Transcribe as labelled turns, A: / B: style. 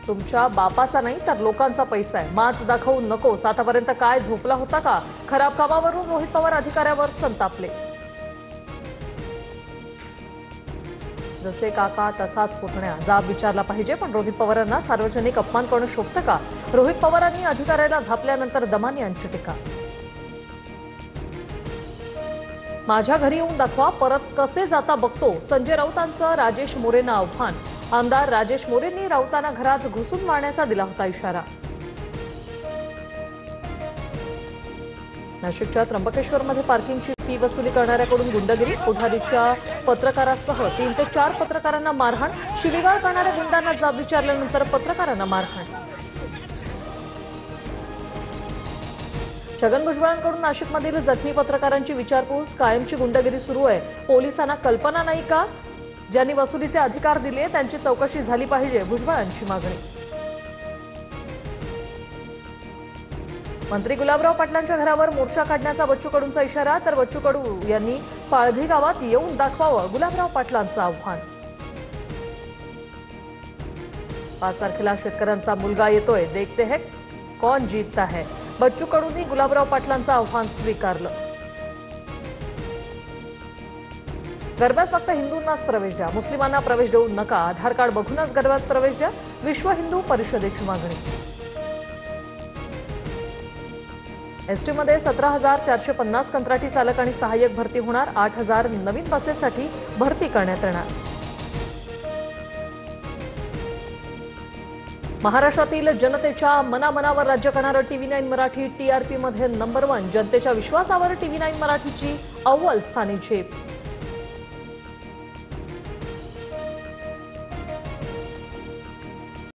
A: तुमच्या बापाचा नाही तर लोकांचा पैसा आहे, माच दाखवू नकोस। आतापर्यंत काय झोपला होता का? खराब कामावरून रोहित पवार अधिकाऱ्यावर संतापले। जसे काका तसाच पुतण्या, जाब विचारला पाहिजे, पण रोहित पवारांना सार्वजनिक अपमान करणं शोभतं का? रोहित पवारांनी अधिकाऱ्याला झापल्यानंतर दमानी यांची टीका। माझ्या घरी येऊन दाखवा, परत कसे जाता बघतो। संजय राऊतांचं राजेश मोरेंना आव्हान। आमदार राजेश मोरेंनी राऊतांना घरात घुसून मारण्याचा दिला होता इशारा। नाशिकच्या त्र्यंबकेश्वरमध्ये पार्किंगची फी वसुली करणाऱ्याकडून गुंडगिरी। पुढारीच्या पत्रकारासह 3 ते 4 पत्रकारांना मारहाण। शिवीगाळ करणाऱ्या गुंडांना जाब विचारल्यानंतर पत्रकारांना मारहाण। छगन भुजबळांकडून नाशिकमधील जखमी पत्रकारांची विचारपूस। कायमची गुंडगिरी सुरू आहे, पोलिसांना कल्पना नाही का? ज्यांनी वसुलीचे अधिकार दिले त्यांची चौकशी झाली पाहिजे, भुजबळांची मागणी। मंत्री गुलाबराव पाटलांच्या घरावर मोर्चा काढण्याचा बच्चू कडूंचा इशारा, तर बच्चू कडू यांनी पाळधी गावात येऊन दाखवावं, गुलाबराव पाटलांचं आव्हान। 5 तारखेला शेतकऱ्यांचा मुलगा येतोय, देखते है कौन जीतता है। बच्चू कडूंनी गुलाबराव पाटलांचं आव्हान स्वीकारलं। गरब्यात फक्त हिंदूंनाच प्रवेश द्या, मुस्लिमांना प्रवेश देऊ नका। आधार कार्ड बघूनच गरब्यात प्रवेश द्या, विश्व हिंदू परिषदेची मागणी। एसटीमध्ये 17,450 कंत्राटी चालक आणि सहाय्यक भरती होणार। 8,000 नवीन बसेससाठी भरती करण्यात येणार। महाराष्ट्रातील जनतेच्या मनामनावर राज्य करणारं TV9 मराठी TRP मध्ये नंबर 1। जनतेच्या विश्वासावर TV9 मराठीची अव्वल स्थानी झेप।